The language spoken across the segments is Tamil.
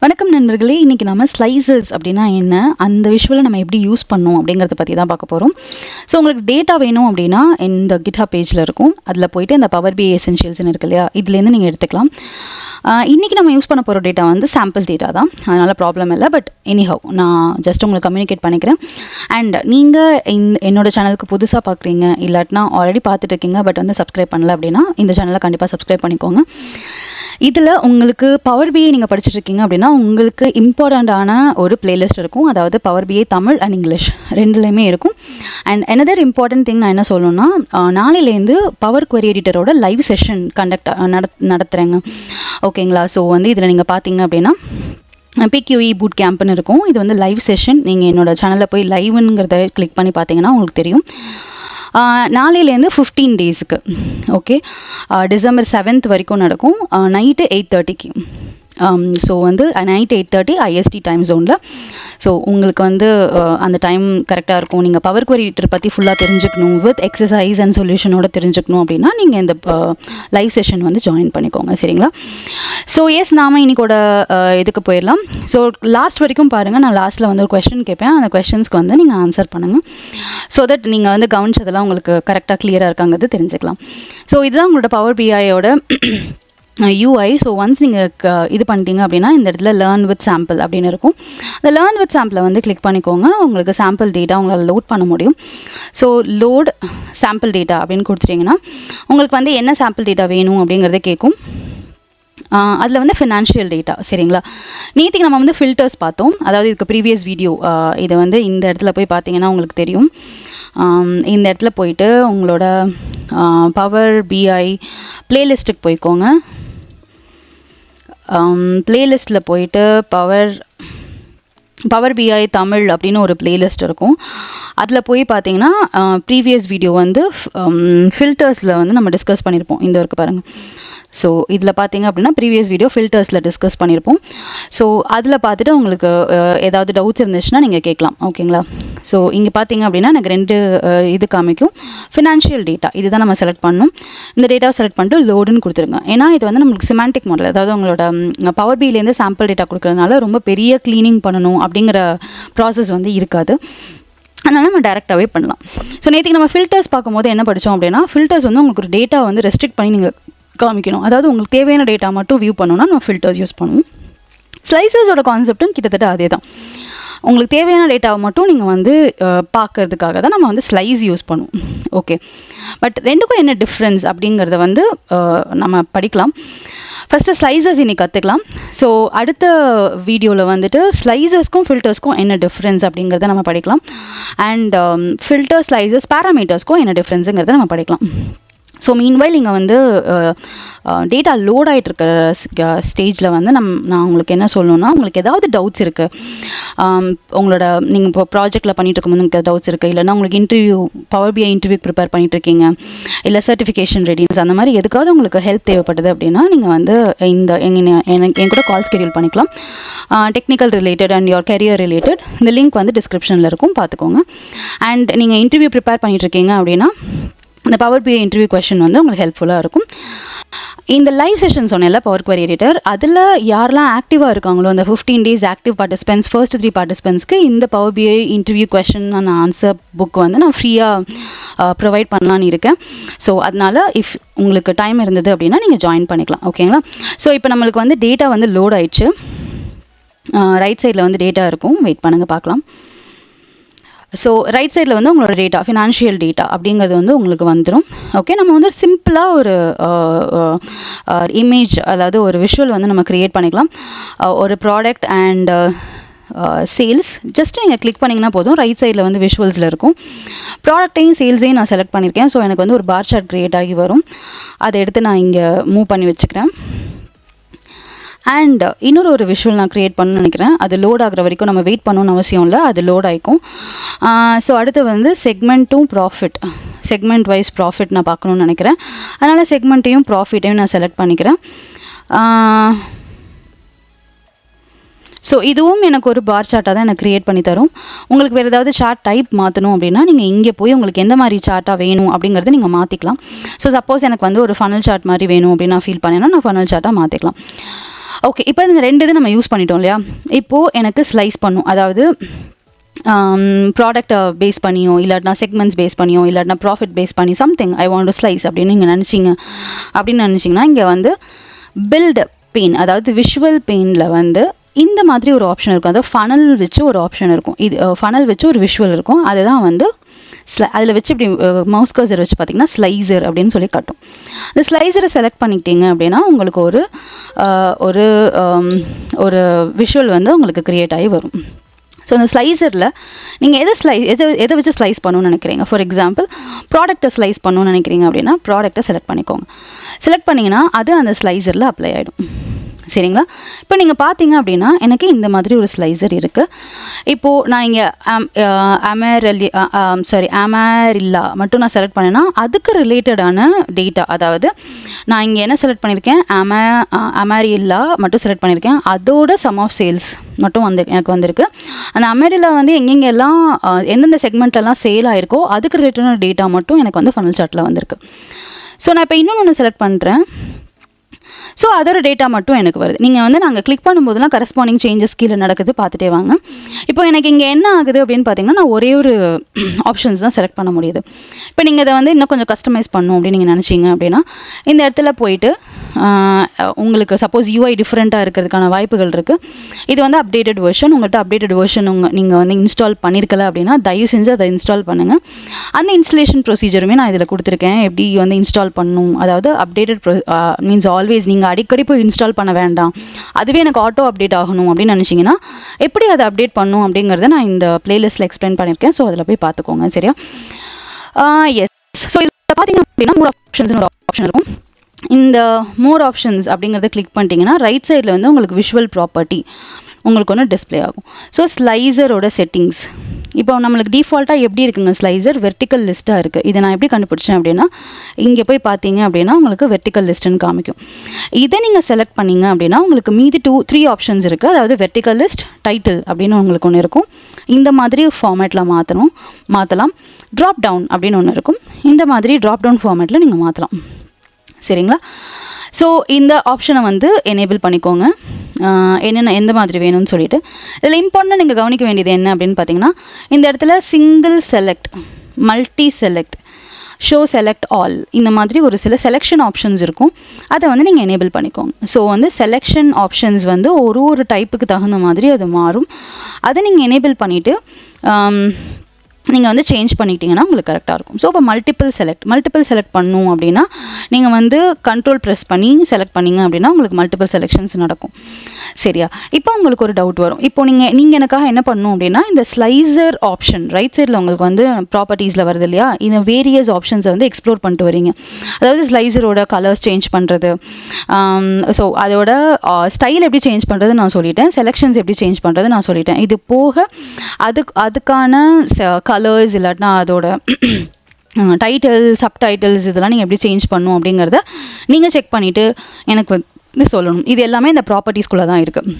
வணக்கம் நண்பர்களே, இன்னைக்கு நம்ம ஸ்லைசஸ் அப்படின்னா என்ன, அந்த விஷுவலை நம்ம எப்படி யூஸ் பண்ணோம் அப்படிங்கிறத பற்றி தான் பார்க்க போகிறோம். ஸோ உங்களுக்கு டேட்டா வேணும் அப்படின்னா இந்த GitHub பேஜில் இருக்கும். அதில் போயிட்டு இந்த பவர் BI எசென்ஷியல்ஸ்னு இருக்கு இல்லையா, இதுலேருந்து நீங்கள் எடுத்துக்கலாம். இன்றைக்கி நம்ம யூஸ் பண்ண போகிற டேட்டா வந்து சாம்பிள் டேட்டா தான், அதனால் ப்ராப்ளம் இல்லை. பட் எனிஹவ் நான் ஜஸ்ட் உங்களுக்கு கம்யூனிகேட் பண்ணிக்கிறேன். அண்ட் நீங்கள் என்னோட சேனலுக்கு புதுசாக பார்க்குறீங்க, இல்லாட்டினா ஆல்ரெடி பார்த்துட்டு இருக்கீங்க பட் வந்து சப்ஸ்கிரைப் பண்ணல அப்படின்னா இந்த சேனலை கண்டிப்பாக சப்ஸ்கிரைப் பண்ணிக்கோங்க. இதில் உங்களுக்கு பவர் BI நீங்கள் படிச்சுட்டு இருக்கீங்க அப்படின்னா உங்களுக்கு இம்பார்ட்டண்ட்டான ஒரு பிளேலிஸ்ட் இருக்கும். அதாவது power BI Tamil and English ரெண்டுலேயுமே இருக்கும். அண்ட் another இம்பார்ட்டன்ட் திங் நான் என்ன சொல்லணும்னா, நாளையிலேருந்து பவர் குவரி எடிட்டரோட லைவ் செஷன் நடத்துகிறேங்க. ஓகேங்களா? ஸோ வந்து இதில் நீங்கள் பார்த்தீங்க அப்படின்னா PQE பூட் கேம்ப்னு இருக்கும். இது வந்து லைவ் செஷன். நீங்கள் என்னோட சேனலில் போய் லைவ்ங்கிறத கிளிக் பண்ணி பார்த்தீங்கன்னா உங்களுக்கு தெரியும். நாளையிலேருந்து 15 டேஸுக்கு ஓகே, December 7th வரைக்கும் நடக்கும். நைட்டு 8:30க்கு. ஸோ வந்து நைட்டு 8:30 IST டைம் ஜோனில். ஸோ உங்களுக்கு வந்து அந்த டைம் கரெக்டாக இருக்கும். நீங்கள் பவர் குவரி எடிட்டர் பற்றி ஃபுல்லாக தெரிஞ்சுக்கணும், வித் எக்ஸசைஸ் அண்ட் சொல்யூஷனோட தெரிஞ்சுக்கணும் அப்படின்னா நீங்கள் இந்த லைவ் செஷன் வந்து ஜாயின் பண்ணிக்கோங்க. சரிங்களா? ஸோ எஸ், நாம் இன்னைக்கோட இதுக்கு போயிடலாம். ஸோ லாஸ்ட் வரைக்கும் பாருங்கள். நான் லாஸ்ட்டில் வந்து ஒரு கொஸ்டின் கேட்பேன். அந்த கொஸ்டின்ஸ்க்கு வந்து நீங்கள் ஆன்சர் பண்ணுங்கள். ஸோ தட் நீங்கள் வந்து கவனிச்சதெல்லாம் உங்களுக்கு கரெக்டாக கிளியராக இருக்காங்கிறது தெரிஞ்சுக்கலாம். ஸோ இதுதான் உங்களோட பவர் BIயோட UI. ஸோ ஒன்ஸ் நீங்கள் இது பண்ணிட்டீங்க அப்படின்னா இந்த இடத்துல லேர்ன் வித் சாம்பிள் அப்படின்னு இருக்கும். இந்த லேர்ன் வித் சாம்பிளை வந்து கிளிக் பண்ணிக்கோங்க. உங்களுக்கு சாம்பிள் டேட்டா உங்களால் லோட் பண்ண முடியும். ஸோ லோட் சாம்பிள் டேட்டா அப்படின்னு கொடுத்துட்டிங்கன்னா உங்களுக்கு வந்து என்ன சாம்பிள் டேட்டா வேணும் அப்படிங்கிறத கேட்கும். அதில் வந்து ஃபினான்ஷியல் டேட்டா. சரிங்களா? நேற்றுக்கு நம்ம வந்து ஃபில்டர்ஸ் பார்த்தோம். அதாவது இதுக்கு ப்ரீவியஸ் வீடியோ இதை வந்து இந்த இடத்துல போய் பார்த்தீங்கன்னா உங்களுக்கு தெரியும். இந்த இடத்துல போயிட்டு உங்களோட பவர் BI பிளேலிஸ்ட்டுக்கு போய்க்கோங்க. பிளேலிஸ்ட்டில் போயிட்டு பவர் BI தமிழ் அப்படின்னு ஒரு பிளேலிஸ்ட் இருக்கும். அதில் போய் பார்த்தீங்கன்னா ப்ரீவியஸ் வீடியோ வந்து ஃபில்டர்ஸில் வந்து நம்ம டிஸ்கஸ் பண்ணியிருப்போம். இந்த இருக்கு பாருங்கள். ஸோ இதில் பார்த்தீங்க அப்படின்னா ப்ரீவியஸ் வீடியோ ஃபில்டர்ஸில் டிஸ்கஸ் பண்ணியிருப்போம். ஸோ அதில் பார்த்துட்டு உங்களுக்கு ஏதாவது டவுட்ஸ் இருந்துச்சுன்னா நீங்கள் கேட்கலாம். ஓகேங்களா? ஸோ இங்கே பார்த்தீங்க அப்படின்னா எனக்கு ரெண்டு இது காமிக்கும். ஃபினான்ஷியல் டேட்டா இதுதான் நம்ம செலக்ட் பண்ணணும். இந்த டேட்டாவை செலக்ட் பண்ணிட்டு லோடுன்னு கொடுத்துருங்க. ஏன்னா இது வந்து நம்மளுக்கு சிமாண்டிக் மாடல், அதாவது உங்களோட பவர் BIலேருந்து சாம்பிள் டேட்டா கொடுக்கறதுனால ரொம்ப பெரிய க்ளீனிங் பண்ணணும் அப்படிங்கிற ப்ராசஸ் வந்து இருக்காது. அதனால் நம்ம டேரெக்டாகவே பண்ணலாம். ஸோ நேற்றுக்கு நம்ம ஃபில்டர்ஸ் பார்க்கும்போது என்ன படித்தோம் அப்படின்னா, ஃபில்டர்ஸ் வந்து உங்களுக்கு ஒரு டேட்டா வந்து ரெஸ்ட்ரிக்ட் பண்ணி நீங்கள் காமிக்கணும். அதாவது உங்களுக்கு தேவையான டேட்டா மட்டும் வியூ பண்ணணும்னா நம்ம ஃபில்டர்ஸ் யூஸ் பண்ணுவோம். ஸ்லைசஸோட கான்செப்டும் கிட்டத்தட்ட அதே தான். உங்களுக்கு தேவையான டேட்டாவை மட்டும் நீங்கள் வந்து பார்க்கறதுக்காக தான் நம்ம வந்து ஸ்லைஸ் யூஸ் பண்ணுவோம். ஓகே, பட் ரெண்டுக்கும் என்ன டிஃப்ரென்ஸ் அப்படிங்கிறத வந்து நம்ம படிக்கலாம். ஃபஸ்ட்டு ஸ்லைசஸ் இன்னைக்கு கற்றுக்கலாம். ஸோ அடுத்த வீடியோவில் வந்துட்டு ஸ்லைசஸ்க்கும் ஃபில்டர்ஸ்க்கும் என்ன டிஃப்ரென்ஸ் அப்படிங்கிறத நம்ம படிக்கலாம். அண்ட் ஃபில்டர் ஸ்லைசஸ் பேராமீட்டர்ஸ்க்கும் என்ன டிஃப்ரென்ஸுங்கிறத நம்ம படிக்கலாம். ஸோ மீன்வைல் இங்கே வந்து டேட்டா லோட் ஆகிட்டு இருக்கிற ஸ்டேஜில் வந்து நான் உங்களுக்கு என்ன சொல்லணும்னா, உங்களுக்கு ஏதாவது டவுட்ஸ் இருக்குது, உங்களோட நீங்கள் இப்போ ப்ராஜெக்டில் பண்ணிட்டு இருக்கும்போது உங்களுக்கு டவுட்ஸ் இருக்குது, இல்லைன்னா உங்களுக்கு பவர் BI இன்டர்வியூ ப்ரிப்பேர் பண்ணிட்டுருக்கீங்க, இல்லை சர்டிஃபிகேஷன் ரெடினஸ் அந்த மாதிரி எதுக்காவது உங்களுக்கு ஹெல்ப் தேவைப்படுது அப்படின்னா நீங்கள் வந்து என் கூட கால் ஸ்கெடியூல் பண்ணிக்கலாம். Technical related and your career related. இந்த லிங்க் வந்து டிஸ்கிரிப்ஷனில் இருக்கும், பார்த்துக்கோங்க. அண்ட் நீங்கள் இன்டர்வியூ ப்ரிப்பேர் பண்ணிட்டுருக்கீங்க அப்படின்னா இந்த பவர் BI இன்டர்வியூ கொஸ்டின் வந்து உங்களுக்கு ஹெல்ப்ஃபுல்லாக இருக்கும். இந்த லைவ் செஷன் சொன்னேன்ல பவர் குவரி எடிட்டர், அதில் யாரெல்லாம் ஆக்டிவாக இருக்காங்களோ அந்த 15 days ஆக்டிவ் பார்ட்டிசிபென்ட்ஸ், ஃபர்ஸ்ட் 3 பார்ட்டிசிபென்ட்ஸ்க்கு இந்த பவர் BI இன்டர்வியூ கொஸ்டின் நான் ஆன்சர் புக் வந்து நான் ஃப்ரீயாக ப்ரொவைட் பண்ணலான்னு இருக்கேன். ஸோ அதனால் இஃப் உங்களுக்கு டைம் இருந்தது அப்படின்னா நீங்கள் ஜாயின் பண்ணிக்கலாம். ஓகேங்களா? ஸோ இப்போ நம்மளுக்கு வந்து டேட்டா வந்து லோட் ஆயிடுச்சு. ரைட் சைடில் வந்து டேட்டா இருக்கும், வெயிட் பண்ணுங்கள் பார்க்கலாம். ஸோ ரைட் சைடில் வந்து உங்களோட டேட்டா ஃபினான்ஷியல் டேட்டா அப்படிங்கிறது வந்து உங்களுக்கு வந்துடும். ஓகே, நம்ம வந்து சிம்பிளாக ஒரு இமேஜ், அதாவது ஒரு விஷுவல் வந்து நம்ம க்ரியேட் பண்ணிக்கலாம். ஒரு ப்ராடக்ட் அண்ட் சேல்ஸ் ஜஸ்ட் நீங்கள் கிளிக் பண்ணிங்கன்னா போதும். ரைட் சைடில் வந்து விஷுவல்ஸில் இருக்கும். ப்ராடக்டையும் சேல்ஸையும் நான் செலக்ட் பண்ணியிருக்கேன். ஸோ எனக்கு வந்து ஒரு பார் சார்ட் க்ரியேட் ஆகி வரும். அதை எடுத்து நான் இங்கே மூவ் பண்ணி வச்சுக்கிறேன். அண்ட் இன்னொரு விஷுவல் நான் க்ரியேட் பண்ணணும்னு நினைக்கிறேன். அது லோட் ஆகிற வரைக்கும் நம்ம வெயிட் பண்ணணும்னு அவசியம் இல்லை, அது லோட் ஆகிக்கும். ஸோ அடுத்து வந்து செக்மெண்ட்டும் ப்ராஃபிட், செக்மெண்ட் வைஸ் ப்ராஃபிட் நான் பார்க்கணுன்னு நினைக்கிறேன். அதனால் செக்மெண்ட்டையும் ப்ராஃபிட்டையும் நான் செலக்ட் பண்ணிக்கிறேன். ஸோ இதுவும் எனக்கு ஒரு பார் சார்ட்டாக தான் எனக்கு க்ரியேட் பண்ணி தரும். உங்களுக்கு வேறு ஏதாவது சார்ட் டைப் மாற்றணும் அப்படின்னா நீங்கள் இங்கே போய் உங்களுக்கு எந்த மாதிரி சார்ட்டாக வேணும் அப்படிங்கிறத நீங்கள் மாற்றிக்கலாம். ஸோ சப்போஸ் எனக்கு வந்து ஒரு ஃபனல் சார்ட் மாதிரி வேணும் அப்படின்னு நான் ஃபீல் பண்ணேன்னா நான் ஃபனல் சார்ட்டாக மாற்றிக்கலாம். ஓகே, இப்போ இந்த ரெண்டு இது நம்ம யூஸ் பண்ணிட்டோம் இல்லையா? இப்போது எனக்கு ஸ்லைஸ் பண்ணும், அதாவது ப்ராடக்டை பேஸ் பண்ணியோ இல்லாட்டினா செக்மெண்ட்ஸ் பேஸ் பண்ணியோ இல்லாட்டினா ப்ராஃபிட் பேஸ் பண்ணி something I want to slice அப்படின்னு நீங்கள் நினச்சிங்கன்னா இங்கே வந்து பில்ட் பெயின், அதாவது விஷுவல் பெயினில் வந்து இந்த மாதிரி ஒரு ஆப்ஷன் இருக்கும். அதாவது ஃபனல் வச்சு ஒரு ஆப்ஷன் இருக்கும். இது ஃபனல் வச்சு ஒரு விஷுவல் இருக்கும். அதுதான் வந்து அதில் வச்சு இப்படி மவுஸ் கர்சர் வச்சு பார்த்தீங்கன்னா ஸ்லைசர் அப்படின்னு சொல்லி காட்டும். இந்த ஸ்லைசரை செலக்ட் பண்ணிக்கிட்டீங்க அப்படின்னா உங்களுக்கு ஒரு விஷுவல் வந்து உங்களுக்கு கிரியேட் ஆகி வரும். ஸோ அந்த ஸ்லைசரில் நீங்கள் எதை வச்சு ஸ்லைஸ் பண்ணணும்னு நினைக்கிறீங்க? ஃபார் எக்ஸாம்பிள் ப்ராடக்ட்டை ஸ்லைஸ் பண்ணணும்னு நினைக்கிறீங்க அப்படின்னா ப்ராடக்ட்டை செலக்ட் பண்ணிக்கோங்க. செலக்ட் பண்ணிங்கன்னா அது அந்த ஸ்லைசரில் அப்ளை ஆகிடும். சரிங்களா? இப்போ நீங்கள் பார்த்தீங்க அப்படின்னா எனக்கு இந்த மாதிரி ஒரு ஸ்லைசர் இருக்குது. இப்போது நான் இங்கே அமேரில்லா மட்டும் நான் செலக்ட் பண்ணேன்னா அதுக்கு ரிலேட்டடான டேட்டா, அதாவது நான் இங்கே என்ன செலக்ட் பண்ணியிருக்கேன், அமேரில்லா மட்டும் செலக்ட் பண்ணியிருக்கேன். அதோட சம் ஆஃப் சேல்ஸ் மட்டும் எனக்கு வந்திருக்கு. அந்த அமேரில்லா வந்து எங்கெங்கெல்லாம் எந்தெந்த செக்மெண்ட்லாம் சேல் ஆயிருக்கோ அதுக்கு ரிலேட்டடான டேட்டா மட்டும் எனக்கு வந்து ஃபனல் சார்ட்டில் வந்திருக்கு. ஸோ நான் இப்போ இன்னொன்று செலக்ட் பண்ணுறேன். ஸோ அதோட டேட்டா மட்டும் எனக்கு வருது. நீங்கள் வந்து நாங்கள் கிளிக் பண்ணும்போதெல்லாம் கரஸ்பாண்டிங் சேஞ்சஸ் கீழே நடக்குது, பார்த்துட்டே வாங்க. இப்போ எனக்கு இங்கே என்ன ஆகுது அப்படின்னு பார்த்தீங்கன்னா நான் ஒரே ஒரு ஆப்ஷன்ஸ் தான் செலக்ட் பண்ண முடியுது. இப்போ நீங்கள் இதை வந்து இன்னும் கொஞ்சம் கஸ்டமைஸ் பண்ணணும் அப்படின்னு நீங்கள் நினச்சிங்க அப்படின்னா இந்த இடத்துல போயிட்டு உங்களுக்கு சப்போஸ் யூஐ டிஃப்ரெண்ட்டாக இருக்கிறதுக்கான வாய்ப்புகள் இருக்குது. இது வந்து அப்டேட்டட் வெர்ஷன். உங்கள்கிட்ட அப்டேட்டட் வெர்ஷன் நீங்கள் வந்து இன்ஸ்டால் பண்ணியிருக்கல அப்படின்னா தயவு செஞ்சு அதை இன்ஸ்டால் பண்ணுங்கள். அந்த இன்ஸ்டலேஷன் ப்ரொசீஜருமே நான் இதில் கொடுத்துருக்கேன், எப்படி வந்து இன்ஸ்டால் பண்ணணும். அதாவது அப்டேட்டட் மீன்ஸ் ஆல்வேஸ் நீங்கள் அடிக்கடி போய் இன்ஸ்டால் பண்ண வேண்டாம், அதுவே எனக்கு ஆட்டோ அப்டேட் ஆகணும் அப்படின்னு நினச்சிங்கன்னா எப்படி அதை அப்டேட் பண்ணணும் அப்படிங்கிறத நான் இந்த பிளேலிஸ்ட்டில் எக்ஸ்பிளைன் பண்ணியிருக்கேன். ஸோ அதில் போய் பார்த்துக்கோங்க. சரியா? எஸ். ஸோ இதில் பார்த்தீங்க அப்படின்னா மோர் ஆப்ஷன்ஸ்னு ஒரு ஆப்ஷன் இருக்கும். இந்த மோர் ஆப்ஷன்ஸ் அப்படிங்கிறத கிளிக் பண்ணிட்டீங்கன்னா ரைட் சைடில் வந்து உங்களுக்கு விஷுவல் ப்ராப்பர்ட்டி உங்களுக்கு ஒன்று டிஸ்பிளே ஆகும். ஸோ ஸ்லைசரோட செட்டிங்ஸ் இப்போ நம்மளுக்கு டிஃபால்ட்டாக எப்படி இருக்குங்க, ஸ்லைசர் வெர்டிக்கல் லிஸ்ட்டாக இருக்குது. இதை நான் எப்படி கண்டுபிடிச்சேன் அப்படின்னா இங்கே போய் பார்த்தீங்க அப்படின்னா உங்களுக்கு வெர்டிக்கல் லிஸ்ட்டுன்னு காமிக்கும். இதை நீங்கள் செலக்ட் பண்ணிங்க அப்படின்னா உங்களுக்கு மீதி 3 ஆப்ஷன்ஸ் இருக்குது. அதாவது வெர்டிக்கல் லிஸ்ட், டைட்டில் அப்படின்னு உங்களுக்கு ஒன்று இருக்கும். இந்த மாதிரி ஃபார்மேட்டில் மாற்றலாம். ட்ராப் டவுன் அப்படின்னு ஒன்று இருக்கும். இந்த மாதிரி ட்ராப் டவுன் ஃபார்மேட்டில் நீங்கள் மாற்றலாம். சரிங்களா? ஸோ இந்த ஆப்ஷனை வந்து எனேபிள் பண்ணிக்கோங்க, எந்த மாதிரி வேணும்னு சொல்லிட்டு. இதில் இம்பார்ட்டன்ட் நீங்கள் கவனிக்க வேண்டியது என்ன அப்படின்னு பார்த்தீங்கன்னா இந்த இடத்துல single select, multi select, show select all, இந்த மாதிரி ஒரு சில செலெக்ஷன் ஆப்ஷன்ஸ் இருக்கும். அதை வந்து நீங்கள் எனேபிள் பண்ணிக்கோங்க. ஸோ வந்து செலெக்ஷன் ஆப்ஷன்ஸ் வந்து ஒரு டைப்புக்கு தகுந்த மாதிரி அது மாறும். அதை நீங்கள் எனேபிள் பண்ணிவிட்டு நீங்கள் வந்து சேஞ்ச் பண்ணிக்கிட்டீங்கன்னா உங்களுக்கு கரெக்டாக இருக்கும். ஸோ இப்போ மல்டிபிள் செலக்ட் பண்ணணும் அப்படின்னா நீங்கள் வந்து கண்ட்ரோல் ப்ரெஸ் பண்ணி செலக்ட் பண்ணிங்க அப்படின்னா உங்களுக்கு மல்டிபிள் செலெக்ஷன்ஸ் நடக்கும். சரியா? இப்போ உங்களுக்கு ஒரு டவுட் வரும். இப்போ நீங்கள் எனக்காக என்ன பண்ணணும் அப்படின்னா இந்த ஸ்லைசர் ஆப்ஷன் ரைட் சைடில் உங்களுக்கு வந்து ப்ராப்பர்ட்டிஸில் வருது இல்லையா, இந்த வேரியஸ் ஆப்ஷன்ஸை வந்து எக்ஸ்ப்ளோர் பண்ணிட்டு வரீங்க. அதாவது ஸ்லைசரோட கலர்ஸ் சேஞ்ச் பண்ணுறது, ஸோ அதோட ஸ்டைல் எப்படி சேஞ்ச் பண்ணுறது நான் சொல்லிட்டேன், செலெக்ஷன்ஸ் எப்படி சேஞ்ச் பண்ணுறது நான் சொல்லிட்டேன். இது போக அதுக்கான கலர்ஸ் இல்லாட்டினா அதோட டைட்டில், சப்டைட்டில்ஸ் இதெல்லாம் நீங்கள் எப்படி சேஞ்ச் பண்ணணும் அப்படிங்கிறத நீங்கள் செக் பண்ணிவிட்டு எனக்கு வந்து சொல்லணும். இது எல்லாமே இந்த ப்ராப்பர்ட்டிஸ்குள்ளே தான் இருக்குது.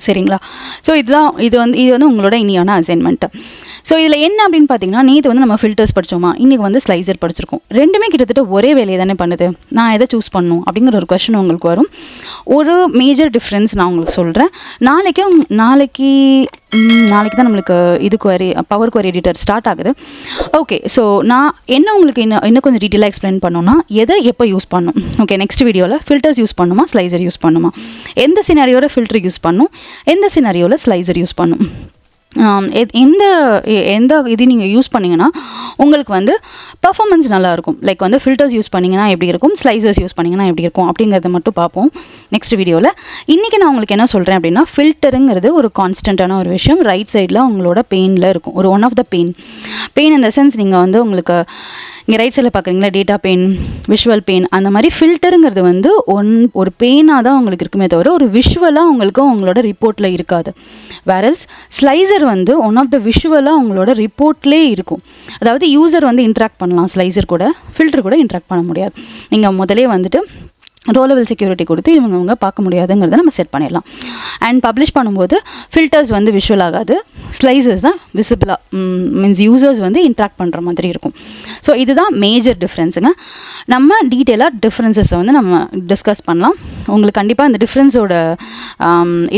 சரிங்களா? ஸோ இது வந்து உங்களோட இனியான அசைன்மெண்ட்டு. ஸோ இதில் என்ன அப்படின்னு பார்த்தீங்கன்னா நேற்று வந்து நம்ம ஃபில்டர்ஸ் படித்தோமா, இன்றைக்கி வந்து ஸ்லைசர் படிச்சிருக்கோம். ரெண்டுமே கிட்டத்தட்ட ஒரே வேலையை தானே பண்ணுது. நான் எதை சூஸ் பண்ணணும் அப்படிங்கிற ஒரு கொஸ்டின் உங்களுக்கு வரும். ஒரு மேஜர் டிஃப்ரென்ஸ் நான் உங்களுக்கு சொல்கிறேன். நாளைக்கு தான் நம்மளுக்கு பவர் குவரி எடிட்டர் ஸ்டார்ட் ஆகுது. ஓகே, ஸோ நான் உங்களுக்கு இன்னும் கொஞ்சம் டீட்டெயிலாக எக்ஸ்பிளைன் பண்ணோன்னா எதை எப்போ யூஸ் பண்ணணும். ஓகே, நெக்ஸ்ட் வீடியோவில் ஃபில்டர்ஸ் யூஸ் பண்ணுமா, ஸ்லைசர் யூஸ் பண்ணுமா, எந்த சினாரியோட ஃபில்டர் யூஸ் பண்ணும், எந்த சினாரியோவில் ஸ்லைசர் யூஸ் பண்ணும், எந்த இது நீங்கள் யூஸ் பண்ணிங்கன்னா உங்களுக்கு வந்து பர்ஃபார்மன்ஸ் நல்லாயிருக்கும். லைக் வந்து ஃபில்டர்ஸ் யூஸ் பண்ணிங்கன்னா எப்படி இருக்கும், ஸ்லைசர்ஸ் யூஸ் பண்ணிங்கன்னா எப்படி இருக்கும் அப்படிங்கிறத மட்டும் பார்ப்போம் நெக்ஸ்ட் வீடியோவில். இன்றைக்கி நான் உங்களுக்கு என்ன சொல்கிறேன் அப்படின்னா ஃபில்டருங்கிறது ஒரு கான்ஸ்டன்ட்டான ஒரு விஷயம். ரைட் சைடில் உங்களோட பெயினில் இருக்கும். ஒரு ஒன் ஆஃப் த பெயின் இந்த சென்ஸ் நீங்கள் வந்து உங்களுக்கு இங்கே ரைட் சைடில் பார்க்குறீங்களா டேட்டா பெயின், விஷுவல் பெயின், அந்த மாதிரி ஃபில்டருங்கிறது வந்து ஒரு பெயினாக தான் உங்களுக்கு இருக்குமே தவிர ஒரு விஷுவலாக உங்களுக்கு உங்களோட ரிப்போர்ட்டில் இருக்காது. வேரல்ஸ் ஸ்லைசர் வந்து ஒன் ஆஃப் த விஷுவலாக உங்களோட ரிப்போர்ட்லேயே இருக்கும். அதாவது யூசர் வந்து இன்ட்ராக்ட் பண்ணலாம் ஸ்லைசர் கூட, ஃபில்டர் கூட இன்ட்ராக்ட் பண்ண முடியாது. நீங்கள் முதலே வந்துட்டு ரோ லெவல் செக்யூரிட்டி கொடுத்து இவங்க பார்க்க முடியாதுங்கிறத நம்ம செட் பண்ணிடலாம். அண்ட் பப்ளிஷ் பண்ணும்போது ஃபில்டர்ஸ் வந்து விஷுவல் ஆகாது, ஸ்லைசஸ் தான் விசிபிளாக மீன்ஸ் யூசர்ஸ் வந்து இன்ட்ராக்ட் பண்ணுற மாதிரி இருக்கும். ஸோ இதுதான் மேஜர் டிஃப்ரென்ஸுங்க. நம்ம டீட்டெயிலாக டிஃப்ரென்சஸை வந்து நம்ம டிஸ்கஸ் பண்ணலாம். உங்களுக்கு கண்டிப்பாக இந்த டிஃப்ரென்ஸோட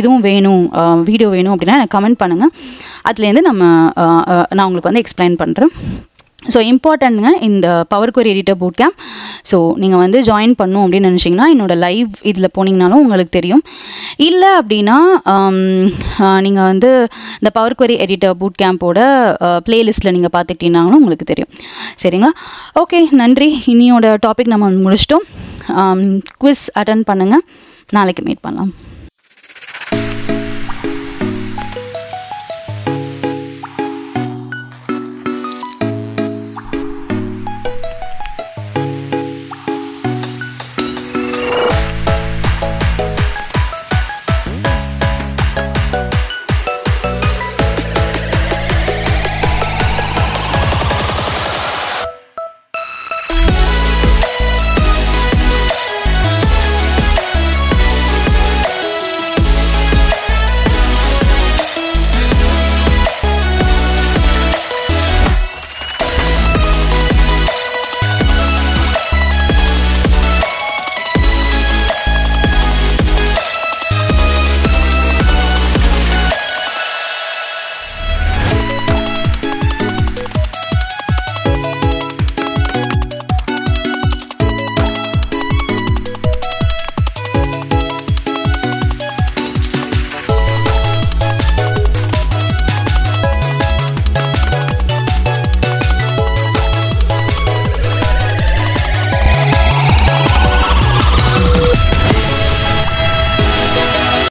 இதுவும் வேணும், வீடியோ வேணும் அப்படின்னா எனக்கு கமெண்ட் பண்ணுங்கள். அதுலேருந்து நான் உங்களுக்கு வந்து எக்ஸ்பிளைன் பண்ணுறேன். ஸோ இம்பார்ட்டன்ட்ங்க இந்த power Kuvari editor boot camp. So நீங்கள் வந்து ஜாயின் பண்ணணும் அப்படின்னு நினச்சிங்கன்னா என்னோட லைவ் இதில் போனீங்கனாலும் உங்களுக்கு தெரியும். இல்லை அப்படின்னா நீங்கள் வந்து இந்த பவர் குவரி எடிட்டர் பூட் கேம்போட பிளேலிஸ்ட்டில் நீங்கள் பார்த்துக்கிட்டீங்கன்னாலும் உங்களுக்கு தெரியும். சரிங்களா? ஓகே, நன்றி. இன்னியோட டாபிக் நம்ம முடிச்சிட்டோம். குவிஸ் அட்டன் பண்ணுங்கள். நாளைக்கு மீட் பண்ணலாம்.